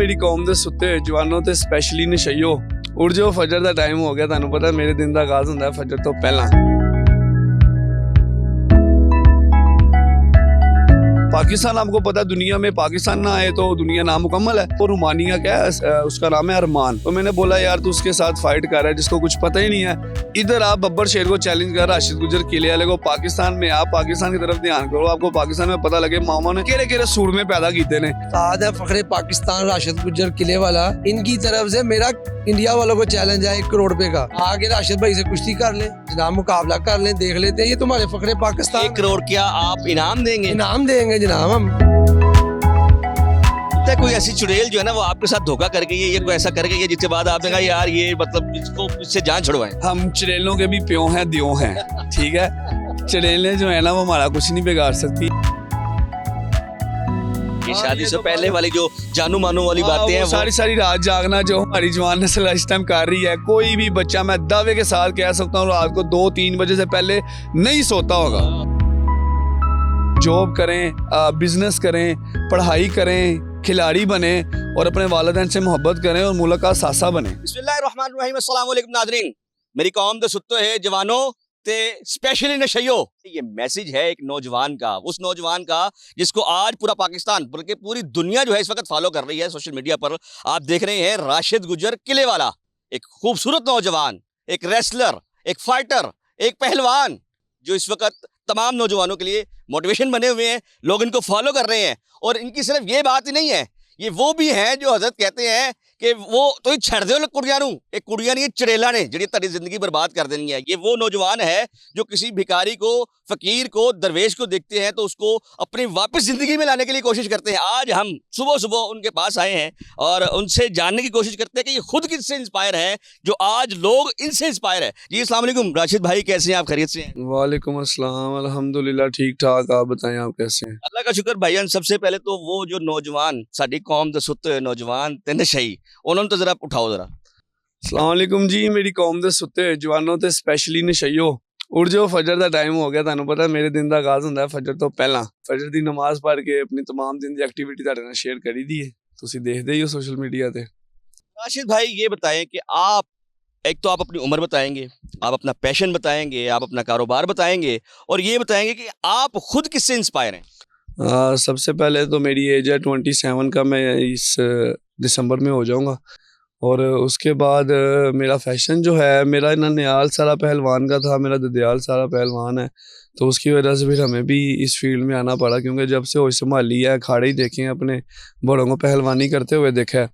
मेरी कौम दे सुत्ते होए जवानों ते स्पैशली नशइयो उठ जाओ फजर दा टाइम हो गया। तुहानू पता मेरे दिन दा आगाज हुंदा है फजर तो पहला। पाकिस्तान आपको पता है दुनिया में पाकिस्तान ना आए तो दुनिया नामुकम्मल है। वो रोमानिया क्या है उसका नाम है अरमान। तो मैंने बोला यार तू उसके साथ फाइट कर रहा है जिसको कुछ पता ही नहीं है। इधर आप बब्बर शेर को चैलेंज कर राशिद गुजर किले वाले को पाकिस्तान में आप पाकिस्तान की तरफ ध्यान करो। आपको पाकिस्तान में पता लगे मामा ने केड़े केड़े सूर में पैदा किए ने। साद है फखरे पाकिस्तान राशिद गुजर किले वाला, इनकी तरफ से मेरा इंडिया वालों को चैलेंज है 1 करोड़ रुपए का। आगे राशिद भाई से कुश्ती कर ले जनाब, मुकाबला कर ले, देख लेते हैं ये तुम्हारे फखरे पाकिस्तान। 1 करोड़ क्या आप इनाम देंगे? इनाम देंगे जनाब हम। कोई ऐसी चुड़ैल जो है ना वो आपके साथ धोखा कर गई है, ये कोई ऐसा कर गई है जिसके बाद आपने कहा यार ये मतलब इसको इससे जान छुड़वाएं। हम चुड़ैलों के भी प्यों हैं द्यों हैं, ठीक है। चुड़ैलें जो है ना वो हमारा कुछ नहीं बिगाड़ सकती। ये शादी से पहले वाली जो जानू मानू वाली बातें हैं, सारी सारी रात जागना जो हमारी जवान नस्ल इस टाइम कर रही है। कोई भी बच्चा मैं दावे के साथ कह सकता हूँ रात को 2-3 बजे से पहले नहीं सोता होगा। जॉब करें, बिजनेस करें, पढ़ाई करें, खिलाड़ी बने और अपने वालिदैन से मोहब्बत करें और मुल्क का सासा बने। बिस्मिल्लाहिर्रहमानिर्रहीम, अस्सलाम वालेकुम नाज़रीन। मेरी कौम दे सुत्ते है जवानों ते स्पेशली नशइयो। ये मैसेज है एक नौजवान का, उस नौजवान का जिसको आज पूरा पाकिस्तान बल्कि पूरी दुनिया जो है इस वक्त फॉलो कर रही है सोशल मीडिया पर। आप देख रहे हैं राशिद गुजर किले वाला, एक खूबसूरत नौजवान, एक रेसलर, एक फाइटर, एक पहलवान जो इस वक्त तमाम नौजवानों के लिए मोटिवेशन बने हुए हैं। लोग इनको फॉलो कर रहे हैं और इनकी सिर्फ ये बात ही नहीं है, ये वो भी हैं जो हजरत कहते हैं कि वो तो ही छड़ दो कुड़ियां नू, एक कुड़ियां नहीं चुड़ैला ने जिहड़ी तेरी जिंदगी बर्बाद कर देनी है। ये वो नौजवान है जो किसी भिखारी को, फकीर को, दरवेश को देखते हैं तो उसको अपनी वापस जिंदगी में लाने के लिए कोशिश करते हैं। आज हम सुबह सुबह उनके पास आए हैं और उनसे जानने की कोशिश करते हैं कि ये खुद किससे इंस्पायर है जो आज लोग इनसे इंस्पायर है। जी अस्सलाम वालेकुम राशिद भाई, कैसे हैं आप? खैरियत से हैं? वालेकुम अस्सलाम, अल्हम्दुलिल्लाह ठीक ठाक। आप बताएं आप कैसे हैं? अल्लाह का शुक्र भाईजान। सबसे पहले तो वो जो नौजवान साडी कौम दे सुत्ते होए नौजवान ते नशई, उन्होंने तो जरा उठाओ जरा। अस्सलाम वालेकुम जी, मेरी कौम दे सुत्ते होए जवानों ते स्पैशली नशइयो उठ जाओ फजर दा टाइम हो गया। तुहानू पता मेरे दिन दा आगाज हुंदा है फजर तो पहला। फजर दी नमाज पढ़ के अपनी तमाम दिन दी एक्टिविटी तुहाडे नाल शेयर करी दी है, तुसी देखदे ही हो सोशल मीडिया ते। राशिद भाई ये बताएं कि आप एक तो आप अपनी उम्र बताएंगे, आप अपना पैशन बताएंगे, आप अपना कारोबार बताएंगे और ये बताएंगे कि आप खुद किससे इंस्पायर हैं। सबसे पहले तो मेरी एज है 27 का, मैं इस दिसंबर में हो जाऊंगा। और उसके बाद मेरा फैशन जो है, मेरा ननियाल सारा पहलवान का था, मेरा ददयाल सारा पहलवान है, तो उसकी वजह से फिर हमें भी इस फील्ड में आना पड़ा क्योंकि जब से होश संभाली है अखाड़े ही देखे हैं, अपने बड़ों को पहलवानी करते हुए देखा है।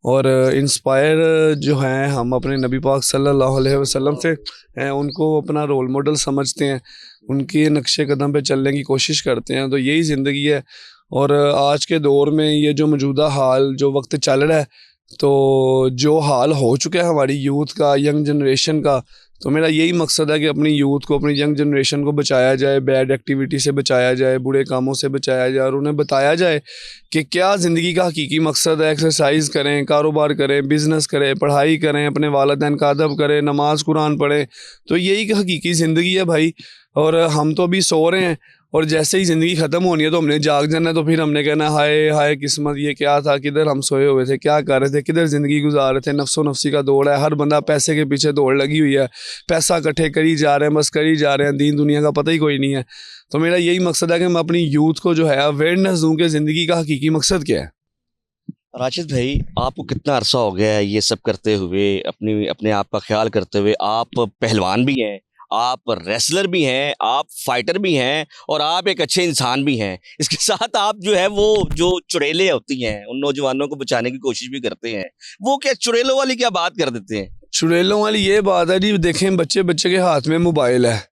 और इंस्पायर जो हैं हम अपने नबी पाक सल्लल्लाहु अलैहि वसल्लम से हैं, उनको अपना रोल मॉडल समझते हैं, उनके नक्शे कदम पे चलने की कोशिश करते हैं। तो यही ज़िंदगी है। और आज के दौर में ये जो मौजूदा हाल जो वक्त चल रहा है, तो जो हाल हो चुका है हमारी यूथ का, यंग जनरेशन का, तो मेरा यही मकसद है कि अपनी यूथ को, अपनी यंग जनरेशन को बचाया जाए, बैड एक्टिविटी से बचाया जाए, बुरे कामों से बचाया जाए और उन्हें बताया जाए कि क्या ज़िंदगी का हकीकी मकसद है। एक्सरसाइज करें, कारोबार करें, बिज़नेस करें, पढ़ाई करें, अपने वालिदैन का अदब करें, नमाज कुरान पढ़ें, तो यही हकीकी ज़िंदगी है भाई। और हम तो अभी सो रहे हैं और जैसे ही ज़िंदगी ख़त्म होनी है तो हमने जाग जाना है। तो फिर हमने कहना हाय हाय किस्मत, ये क्या था, किधर हम सोए हुए थे, क्या कर रहे थे, किधर ज़िंदगी गुजार रहे थे। नफ्सो नफ्सी का दौड़ है, हर बंदा पैसे के पीछे दौड़ लगी हुई है, पैसा इकट्ठे करी जा रहे हैं, बस करी जा रहे हैं, दीन दुनिया का पता ही कोई नहीं है। तो मेरा यही मकसद है कि मैं अपनी यूथ को जो है अवेयरनेस दूँ कि ज़िंदगी का हकीकी मकसद क्या है। राशिद भाई आपको कितना अरसा हो गया है ये सब करते हुए, अपने आप का ख्याल करते हुए? आप पहलवान भी हैं, आप रेसलर भी हैं, आप फाइटर भी हैं और आप एक अच्छे इंसान भी हैं। इसके साथ आप जो है वो जो चुड़ैलें होती हैं उन नौजवानों को बचाने की कोशिश भी करते हैं। वो क्या चुड़ैलों वाली क्या बात कर देते हैं? चुड़ैलों वाली ये बात है जी, देखें बच्चे के हाथ में मोबाइल है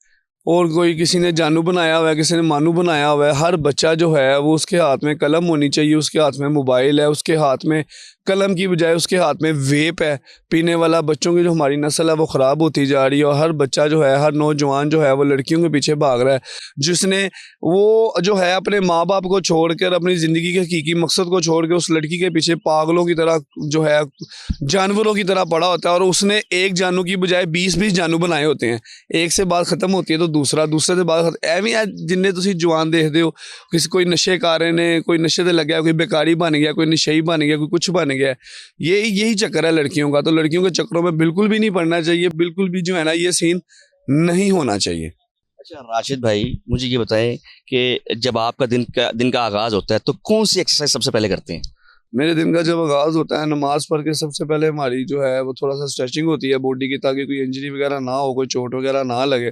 और कोई किसी ने जानू बनाया हुआ है, किसी ने मानू बनाया हुआ है। हर बच्चा जो है वो उसके हाथ में कलम होनी चाहिए, उसके हाथ में मोबाइल है, उसके हाथ में कलम की बजाय उसके हाथ में वेप है पीने वाला। बच्चों की जो हमारी नस्ल है वो ख़राब होती जा रही है और हर बच्चा जो है, हर नौजवान जो है वो लड़कियों के पीछे भाग रहा है, जिसने वो जो है अपने माँ बाप को छोड़कर, अपनी ज़िंदगी के हकीकी मकसद को छोड़ के उस लड़की के पीछे पागलों की तरह जो है जानवरों की तरह पड़ा होता है। और उसने एक जानू की बजाय 20-20 जानू बनाए होते हैं। एक से बात ख़त्म होती है तो दूसरे ਤੇ ਬਾਅਦ ਐਵੇਂ ਆ ਜਿੰਨੇ ਤੁਸੀਂ ਜਵਾਨ ਦੇਖਦੇ ਹੋ ਕਿਸੇ ਕੋਈ ਨਸ਼ੇ ਕਰ ਰਹੇ ਨੇ कोई नशे से लग गया कोई बेकारी बन गया कोई नशेई बन गया कोई कुछ बन गया यही चक्कर है लड़कियों का तो लड़कियों के चक्करों में बिल्कुल भी नहीं पड़ना चाहिए बिल्कुल भी जो है ना ये सीन नहीं होना चाहिए। अच्छा राशिद भाई मुझे ये बताएं कि जब आपका दिन का आगाज होता है तो कौन सी एक्सरसाइज सबसे पहले करते हैं? मेरे दिन का जब आगाज़ होता है नमाज़ पढ़ के सबसे पहले हमारी जो है वो थोड़ा सा स्ट्रेचिंग होती है बॉडी की ताकि कोई इंजरी वगैरह ना हो कोई चोट वगैरह ना लगे।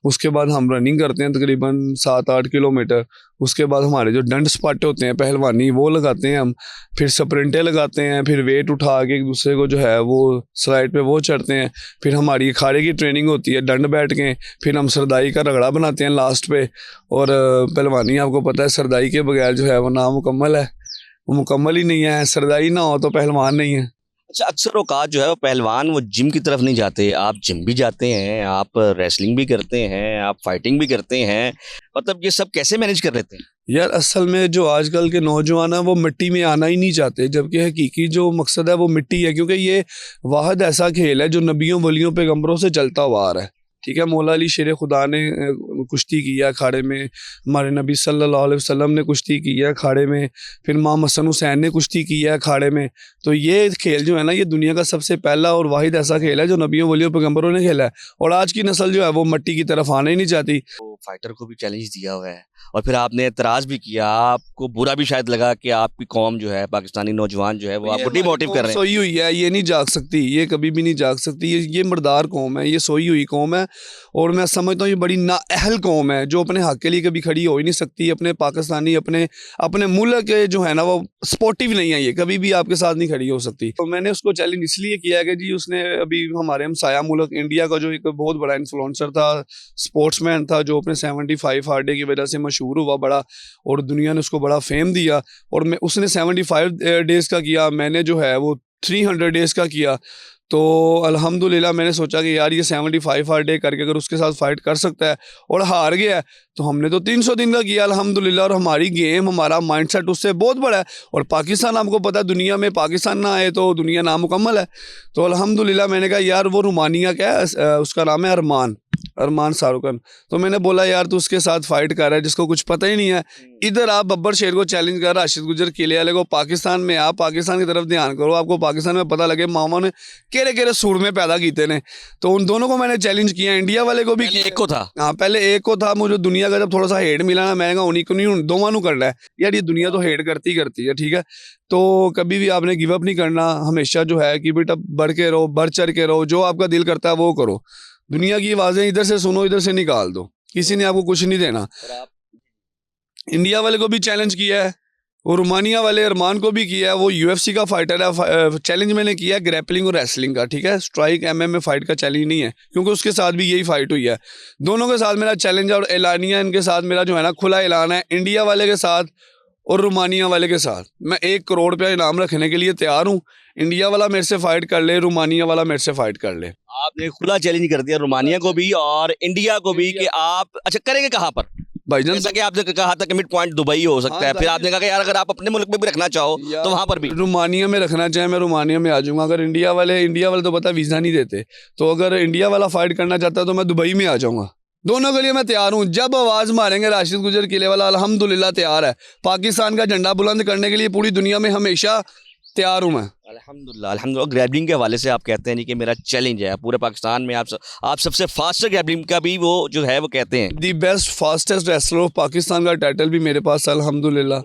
उसके बाद हम रनिंग करते हैं तकरीबन 7-8 किलोमीटर। उसके बाद हमारे जो डंड स्पट होते हैं पहलवानी वो लगाते हैं हम, फिर स्प्रिंटें लगाते हैं, फिर वेट उठा के एक दूसरे को जो है वो स्लाइड पे वो चढ़ते हैं। फिर हमारी अखाड़े की ट्रेनिंग होती है डंड बैठ के, फिर हम सरदाई का रगड़ा बनाते हैं लास्ट पे। और पहलवानी आपको पता है सरदाई के बगैर जो है वो नामुकम्मल है, वो मुकम्मल ही नहीं है। सरदाई ना हो तो पहलवान नहीं है। अच्छा अक्सर औकात जो है वो पहलवान वो जिम की तरफ नहीं जाते, आप जिम भी जाते हैं, आप रेसलिंग भी करते हैं, आप फाइटिंग भी करते हैं, मतलब ये सब कैसे मैनेज कर लेते हैं? यार असल में जो आजकल के नौजवान हैं वो मिट्टी में आना ही नहीं चाहते, जबकि हकीकी जो मकसद है वो मिट्टी है, क्योंकि ये वाहिद ऐसा खेल है जो नबियों वलियों पैगंबरों से चलता हुआ आ रहा है। ठीक है, मौला अली शेर खुदा ने कुश्ती की है अखाड़े में, हमारे नबी सल्लल्लाहु अलैहि वसल्लम ने कुश्ती की है अखाड़े में, फिर इमाम हसन हुसैन ने कुश्ती की है अखाड़े में। तो ये खेल जो है ना ये दुनिया का सबसे पहला और वाहिद ऐसा खेल है जो नबियों वलियों पैगंबरों ने खेला है, और आज की नस्ल जो है वो मिट्टी की तरफ आना ही नहीं चाहती। तो फाइटर को भी चैलेंज दिया हुआ है और फिर आपने एतराज भी किया, आपको बुरा भी शायद लगा कि आपकी कौम जो है पाकिस्तानी नौजवान जो है वो आपको डिमोटिव कर रहे हैं। सोई हुई है, ये नहीं जाग सकती, ये कभी भी नहीं जाग सकती। ये मर्दार कौम है, ये सोई हुई कौम है, और मैं समझता हूँ ये बड़ी नाअहल कौम है जो अपने हक के लिए कभी खड़ी हो ही नहीं सकती। अपने पाकिस्तानी अपने मुल्क के जो है ना वो स्पोर्टिव नहीं है, ये कभी भी आपके साथ नहीं खड़ी हो सकती। तो मैंने उसको चैलेंज इसलिए किया कि जी उसने अभी हमारे हमसाया मुल्क इंडिया का जो एक बहुत बड़ा इन्फ्लुएंसर था, स्पोर्ट्समैन था, जो अपने 75 हार्ड डे की वजह से मशहूर हुआ बड़ा, और दुनिया ने उसको बड़ा फेम दिया। और मैं उसने 75 डेज़ का किया, मैंने जो है वो 300 डेज़ का किया। तो अल्हम्दुलिल्लाह मैंने सोचा कि यार ये 75 हार्ड डे करके अगर उसके साथ फाइट कर सकता है और हार गया है तो हमने तो 300 दिन का किया अल्हम्दुलिल्लाह। और हमारी गेम हमारा माइंडसेट उससे बहुत बड़ा है, और पाकिस्तान आपको पता है दुनिया में पाकिस्तान ना आए तो दुनिया नामुकम्मल है। तो अल्हम्दुलिल्लाह मैंने कहा यार वो रोमानिया क्या है, उसका नाम है अरमान शाहरुखन। तो मैंने बोला यार तू उसके साथ फाइट कर रहा है जिसको कुछ पता ही नहीं है, इधर आप बब्बर शेर को चैलेंज कर, राशिद गुजर किले वाले को, पाकिस्तान में आप पाकिस्तान की तरफ ध्यान करो, आपको पाकिस्तान में पता लगे मामा ने केरे केरे सूर में पैदा किए ने। तो उन दोनों को मैंने चैलेंज किया, इंडिया वाले को भी एक को था, हाँ पहले एक को था। मुझे दुनिया का जब थोड़ा सा हेट मिला ना, मैंने कहा उन्हीं को नहीं दोवां करना है यार, ये दुनिया तो हेट करती है। ठीक है, तो कभी भी आपने गिव अप नहीं करना, हमेशा जो है कि बेटा बढ़ के रहो, बढ़ चढ़ के रहो, जो आपका दिल करता है वो करो। दुनिया की आवाज़ें इधर से सुनो इधर से निकाल दो, किसी ने आपको कुछ नहीं देना। इंडिया वाले को भी चैलेंज किया है, और रोमानिया वाले अरमान को भी किया है, वो यूएफसी का फाइटर है। चैलेंज मैंने किया है ग्रैपलिंग और रेसलिंग का, ठीक है, स्ट्राइक एमएमए फाइट का चैलेंज नहीं है, क्योंकि उसके साथ भी यही फाइट हुई है। दोनों के साथ मेरा चैलेंज है, और एलानिया इनके साथ मेरा जो है ना खुला ऐलान है, इंडिया वाले के साथ और रोमानिया वाले के साथ मैं 1 करोड़ रुपया इनाम रखने के लिए तैयार हूँ। इंडिया वाला मेरे से फाइट कर ले, रोमानिया वाला मेरे से फाइट कर ले। आपने खुला चैलेंज कर दिया रोमानिया को भी और इंडिया को भी कि आप अच्छा करेंगे कहाँ पर भाईजान? जैसा कि आपने कहा था कि मिड पॉइंट दुबई हो सकता है, फिर आपने कहा कि यार अगर आप अपने मुल्क में भी रखना चाहो तो वहां पर भी रोमानिया में रखना चाहे मैं रोमानिया में आ जाऊंगा। अगर इंडिया वाले तो पता वीज़ा नहीं देते, तो अगर इंडिया वाला फाइट करना चाहता है तो मैं दुबई में आ जाऊंगा। दोनों के लिए मैं तैयार हूँ। जब आवाज़ मारेंगे राशिद गुजर किले वाला अल्हम्दुलिल्लाह तैयार है। पाकिस्तान का झंडा बुलंद करने के लिए पूरी दुनिया में हमेशा तैयार हूँ मैं। अल्हम्दुलिल्लाह। ग्रैबलिंग के हवाले से आप कहते हैं कि मेरा चैलेंज है पूरे पाकिस्तान में, आप सबसे फास्टर ग्रैबलिंग का भी वो जो है वो कहते हैं the best fastest wrestler of Pakistan का टाइटल भी मेरे पास अल्हम्दुलिल्लाह।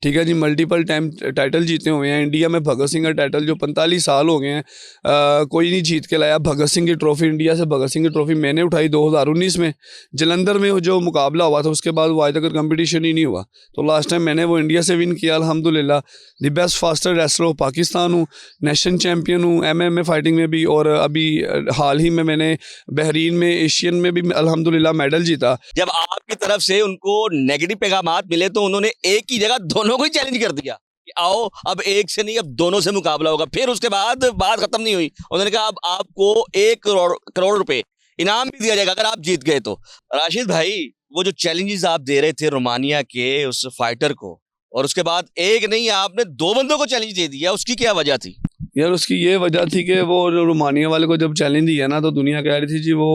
ठीक है जी, मल्टीपल टाइम टाइटल जीते हुए हैं। इंडिया में भगत सिंह का टाइटल जो 45 साल हो गए हैं कोई नहीं जीत के लाया। भगत सिंह की ट्रॉफी, इंडिया से भगत सिंह की ट्रॉफी मैंने उठाई 2019 में जलंधर में जो मुकाबला हुआ था, उसके बाद वो आज तक कंपटीशन ही नहीं हुआ। तो लास्ट टाइम मैंने वो इंडिया से विन किया अल्हम्दुलिल्लाह। The best faster wrestler of Pakistan हूँ, नेशनल चैम्पियन हूँ एमएमए फाइटिंग में भी, और अभी हाल ही में मैंने बहरीन में एशियन में भी अल्हम्दुलिल्लाह मेडल जीता। जब आपकी तरफ से उनको नेगेटिव पैगामात मिले तो उन्होंने एक ही जगह दोनों को ही चैलेंज कर दिया कि आओ अब एक से नहीं अब दोनों से मुकाबला होगा। फिर उसके बाद बात खत्म नहीं हुई, उन्होंने कहा अब आपको 1 करोड़ रुपए इनाम भी दिया जाएगा अगर आप जीत गए तो। राशिद भाई, वो जो चैलेंजेस आप दे रहे थे रोमानिया के उस फाइटर को, और उसके बाद एक नहीं आपने 2 बंदों को चैलेंज दे दिया, उसकी क्या वजह थी? यार उसकी ये वजह थी कि वो रोमानिया वाले को जब चैलेंज दिया ना, तो दुनिया कह रही थी जी वो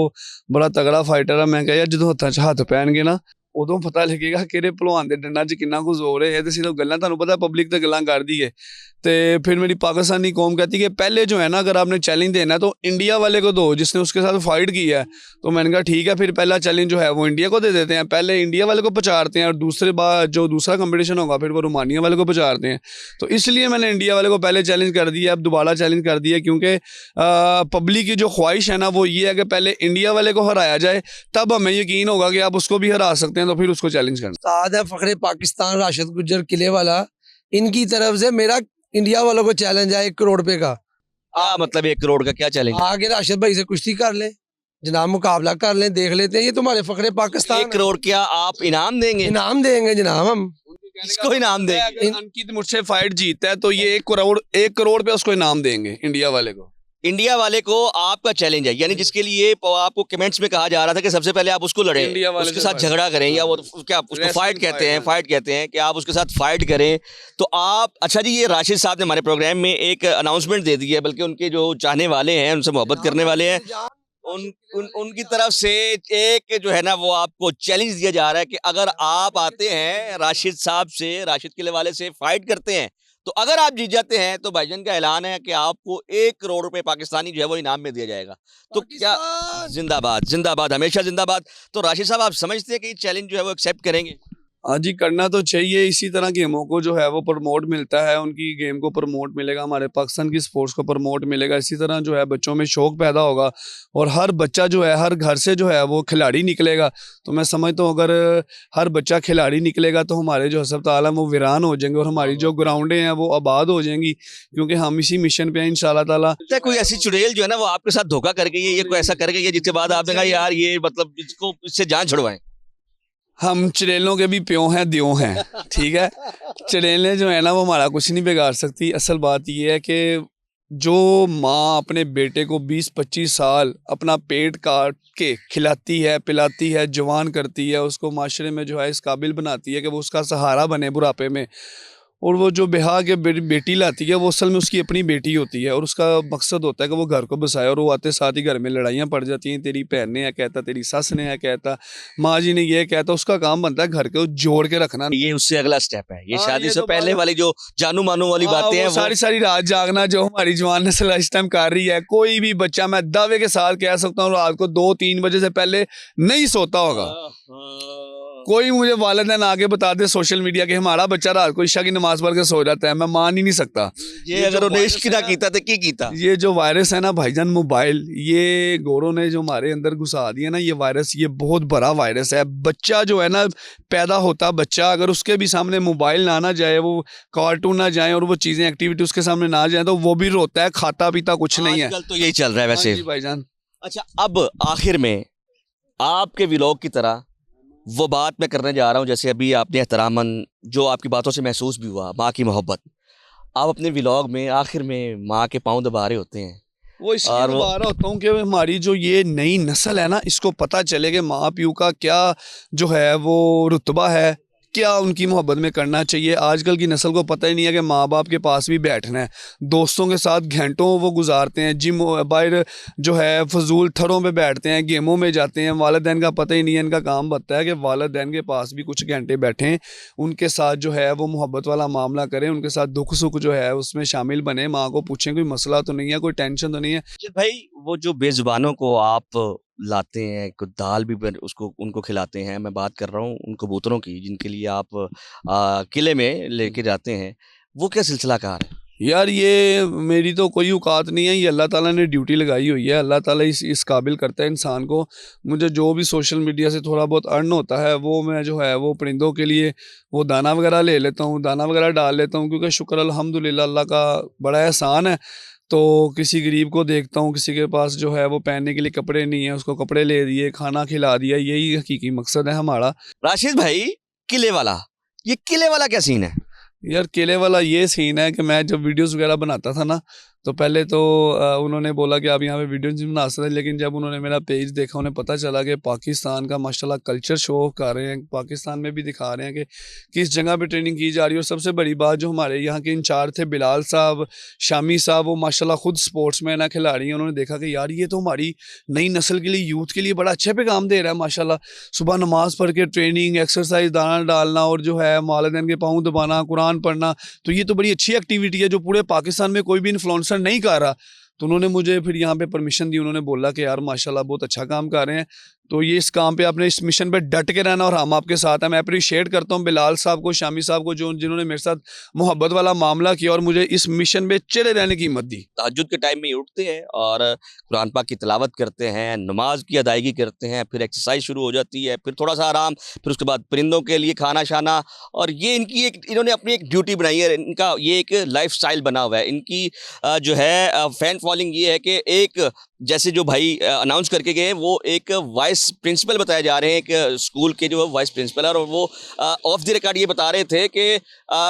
बड़ा तगड़ा फाइटर है। मैं कहा यार जो हथ पहन के ना ਉਦੋਂ ਪਤਾ ਲੱਗੇਗਾ ਕਿਹੜੇ ਭਲਵਾਨ ਦੇ ਡੰਡਾਂ 'ਚ ਕਿੰਨਾ ਕੁ ਜ਼ੋਰ ਹੈ। ਇਹ ਤੇ ਸਿਰਫ ਗੱਲਾਂ, ਤੁਹਾਨੂੰ ਪਤਾ पब्लिक तो गल्लां करदी है। तो फिर मेरी पाकिस्तानी कौम कहती है कि पहले जो है ना, अगर आपने चैलेंज देना है तो इंडिया वाले को दो जिसने उसके साथ फाइट की है। तो मैंने कहा ठीक है, फिर पहला चैलेंज जो है वो इंडिया को दे देते हैं, पहले इंडिया वाले को पहुँचाते हैं और दूसरे बार जो दूसरा कंपटीशन होगा फिर वो रोमानिया वाले को पहुँचाते हैं। तो इसलिए मैंने इंडिया वाले को पहले चैलेंज कर दिया, अब दोबारा चैलेंज कर दिया, क्योंकि पब्लिक की जो ख्वाहिश है ना वो ये है कि पहले इंडिया वाले को हराया जाए, तब हमें यकीन होगा कि आप उसको भी हरा सकते हैं, तो फिर उसको चैलेंज करना। उस्ताद है फखरे पाकिस्तान राशिद गुज्जर किले वाला, इनकी तरफ से मेरा इंडिया वालों को चैलेंज है 1 करोड़ रुपए का। मतलब 1 करोड़ का क्या चैलेंज? आगे राशिद भाई से कुश्ती कर ले जनाब, मुकाबला कर लें, देख लेते हैं। ये तुम्हारे फखरे पाकिस्तान 1 करोड़ क्या आप इनाम देंगे? इनाम देंगे जनाब हम। किसको इनाम देंगे? अगर अंकित मुझसे फाइट जीतता है तो ये 1 करोड़ पे उसको इनाम देंगे इंडिया वाले को। इंडिया वाले को आपका चैलेंज है, यानी जिसके लिए आपको कमेंट्स में कहा जा रहा था कि सबसे पहले आप उसको लड़ें, इंडिया वाले उसके से साथ झगड़ा करें, या वो क्या उसको Wrestling फाइट कहते हैं, fight, फाइट कहते हैं कि आप उसके साथ फाइट करें। तो आप, अच्छा जी, ये राशिद साहब ने हमारे प्रोग्राम में एक अनाउंसमेंट दे दी है, बल्कि उनके जो चाहने वाले हैं, उनसे मोहब्बत करने वाले हैं, उनकी तरफ से एक जो है ना वो आपको चैलेंज दिया जा रहा है कि अगर आप आते हैं राशिद साहब से, राशिद किले वाले से फाइट करते हैं, तो अगर आप जीत जाते हैं तो भाईजान का ऐलान है कि आपको 1 करोड़ रुपए पाकिस्तानी जो है वो इनाम में दिया जाएगा। तो क्या, जिंदाबाद जिंदाबाद, हमेशा जिंदाबाद। तो राशिद साहब, आप समझते हैं कि ये चैलेंज जो है वो एक्सेप्ट करेंगे? हाँ जी, करना तो चाहिए। इसी तरह गेमों को जो है वो प्रमोट मिलता है, उनकी गेम को प्रमोट मिलेगा, हमारे पाकिस्तान की स्पोर्ट्स को प्रमोट मिलेगा। इसी तरह जो है बच्चों में शौक पैदा होगा और हर बच्चा जो है हर घर से जो है वो खिलाड़ी निकलेगा। तो मैं समझता हूँ अगर हर बच्चा खिलाड़ी निकलेगा तो हमारे जो अस्पताल हैं वो वीरान हो जाएंगे और हमारी जो ग्राउंडें हैं वो आबाद हो जाएंगी, क्योंकि हम इसी मिशन पे हैं इंशाल्लाह ताला। कोई ऐसी चुड़ैल जो है ना वो आपके साथ धोखा कर गई है, ये कोई ऐसा कर गई है जिसके बाद आपने कहा यार ये मतलब इसको, इससे जान छुड़वाएं? हम चुड़ैलों के भी प्यों हैं द्यों हैं, ठीक है। चुड़ैलें जो है ना वो हमारा कुछ नहीं बिगाड़ सकती। असल बात ये है कि जो माँ अपने बेटे को 20-25 साल अपना पेट काट के खिलाती है, पिलाती है, जवान करती है, उसको माशरे में जो है इस काबिल बनाती है कि वो उसका सहारा बने बुढ़ापे में, और वो जो ब्याह के बेटी लाती है वो असल में उसकी अपनी बेटी होती है और उसका मकसद होता है कि वो घर को बसाए। और वो आते साथ ही घर में लड़ाइयाँ पड़ जाती हैं, तेरी बहन ने है कहता, तेरी सस ने है कहता, माँ जी ने ये कहता। उसका काम बनता है घर को जोड़ के रखना। ये उससे अगला स्टेप है, ये हाँ, शादी ये से तो पहले वाली जो जानू मानू वाली बातें हैं, सारी सारी रात जागना जो हमारी जवान नस्ल इस टाइम कर रही है। कोई भी बच्चा, मैं दावे के साथ कह सकता हूँ, रात को 2-3 बजे से पहले नहीं सोता होगा। कोई मुझे वालिदैन आगे बता दे सोशल मीडिया के हमारा बच्चा रात को ईशा की नमाज पढ़ के सो जाता है, मैं मान ही नहीं सकता। ये अगर उन्हें इश्क ना कीता तो की कीता? ये जो वायरस है ना भाईजान, मोबाइल, ये गोरों ने जो हमारे अंदर घुसा दिया ना ये वायरस, ये बहुत बड़ा वायरस है। बच्चा जो है ना, पैदा होता बच्चा, अगर उसके भी सामने मोबाइल ना जाए, वो कार्टून ना जाए और वो चीज़ें एक्टिविटी उसके सामने ना जाए, तो वो भी रोता है, खाता पीता कुछ नहीं है। आजकल तो यही चल रहा है वैसे भाईजान। अच्छा, अब आखिर में आपके व्लॉग की तरह वो बात मैं करने जा रहा हूँ, जैसे अभी आपने एहतरामन, जो आपकी बातों से महसूस भी हुआ, माँ की मोहब्बत, आप अपने व्लॉग में आखिर में माँ के पाँव दबा रहे होते हैं। वो इसलिए दबा रहा होता हूँ कि हमारी जो ये नई नस्ल है ना, इसको पता चले कि माँ प्यू का क्या जो है वो रुतबा है, क्या उनकी मोहब्बत में करना चाहिए। आजकल की नस्ल को पता ही नहीं है कि माँ बाप के पास भी बैठना है। दोस्तों के साथ घंटों वो गुजारते हैं, जिम बाहर जो है फजूल थरों पे बैठते हैं, गेमों में जाते हैं। वालिदैन का पता ही नहीं है, इनका काम बनता है कि वालिदैन के पास भी कुछ घंटे बैठें, उनके साथ जो है वो मोहब्बत वाला मामला करें, उनके साथ दुख सुख जो है उसमें शामिल बने, माँ को पूछें कोई मसला तो नहीं है, कोई टेंशन तो नहीं है। भाई, वो जो बेजुबानों को आप लाते हैं, कुछ दाल भी उसको उनको खिलाते हैं, मैं बात कर रहा हूँ उन कबूतरों की जिनके लिए आप किले में लेके जाते हैं, वो क्या सिलसिला कार है? यार ये मेरी तो कोई औकात नहीं है, ये अल्लाह ताला ने ड्यूटी लगाई हुई है। अल्लाह ताला इस काबिल करता है इंसान को। मुझे जो भी सोशल मीडिया से थोड़ा बहुत अर्न होता है वो मैं जो है वो परिंदों के लिए वो दाना वगैरह ले लेता हूँ, दाना वगैरह डाल लेता हूँ, क्योंकि शुक्र अल्हम्दुलिल्लाह अल्लाह का बड़ा एहसान है। तो किसी गरीब को देखता हूँ, किसी के पास जो है वो पहनने के लिए कपड़े नहीं है, उसको कपड़े ले दिए, खाना खिला दिया, यही हकीकी मकसद है हमारा। राशिद भाई, किले वाला, ये किले वाला क्या सीन है? यार किले वाला ये सीन है कि मैं जब वीडियोस वगैरह बनाता था ना, तो पहले तो उन्होंने बोला कि आप यहाँ पे वीडियो नहीं बना सकते, लेकिन जब उन्होंने मेरा पेज देखा उन्हें पता चला कि पाकिस्तान का माशाल्लाह कल्चर शो कर रहे हैं, पाकिस्तान में भी दिखा रहे हैं कि किस जगह पे ट्रेनिंग की जा रही है। और सबसे बड़ी बात जो हमारे यहाँ के इंचार्ज थे बिलाल साहब, शामी साहब, वो माशाल्लाह खुद स्पोर्ट्समैन है, खिलाड़ी हैं। उन्होंने देखा कि यार ये तो हमारी नई नस्ल के लिए, यूथ के लिए बड़ा अच्छे पैगाम दे रहा है माशाल्लाह। सुबह नमाज पढ़ के ट्रेनिंग, एक्सरसाइज, दाना डालना और जो है वालिदैन के पाँव दबाना, कुरान पढ़ना, तो ये तो बड़ी अच्छी एक्टिविटी है जो पूरे पाकिस्तान में कोई भी इन्फ्लुएंसर नहीं कर रहा। तो उन्होंने मुझे फिर यहाँ पे परमिशन दी, उन्होंने बोला कि यार माशाल्लाह बहुत अच्छा काम कर रहे हैं, तो ये इस काम पे आपने, इस मिशन पे डट के रहना और हम आपके साथ हैं। मैं अप्रिशिएट करता हूँ बिलाल साहब को, शामी साहब को, जो जिन्होंने मेरे साथ मोहब्बत वाला मामला किया और मुझे इस मिशन पे चिड़े रहने की हिम्मत दी। तहज्जुद के टाइम में ही उठते हैं और कुरान पाक की तिलावत करते हैं, नमाज की अदायगी करते हैं, फिर एक्सरसाइज शुरू हो जाती है, फिर थोड़ा सा आराम, फिर उसके बाद परिंदों के लिए खाना शाना। और ये इनकी एक, इन्होंने अपनी एक ड्यूटी बनाई है, इनका ये एक लाइफस्टाइल बना हुआ है। इनकी जो है फैन फॉलोइंग ये है कि एक, जैसे जो भाई अनाउंस करके गए, वो एक वाइस प्रिंसिपल बताए जा रहे हैं, एक स्कूल के जो वाइस प्रिंसिपल है, और वो ऑफ द रिकॉर्ड ये बता रहे थे कि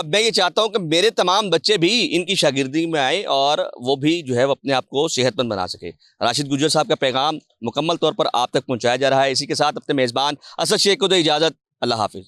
मैं ये चाहता हूं कि मेरे तमाम बच्चे भी इनकी शागिर्दी में आए और वो भी जो है वो अपने आप को सेहतमंद बना सके। राशिद गुज्जर साहब का पैगाम मुकम्मल तौर पर आप तक पहुंचाया जा रहा है। इसी के साथ अपने मेज़बान असद शेख को दो इजाज़त। अल्लाह हाफिज़।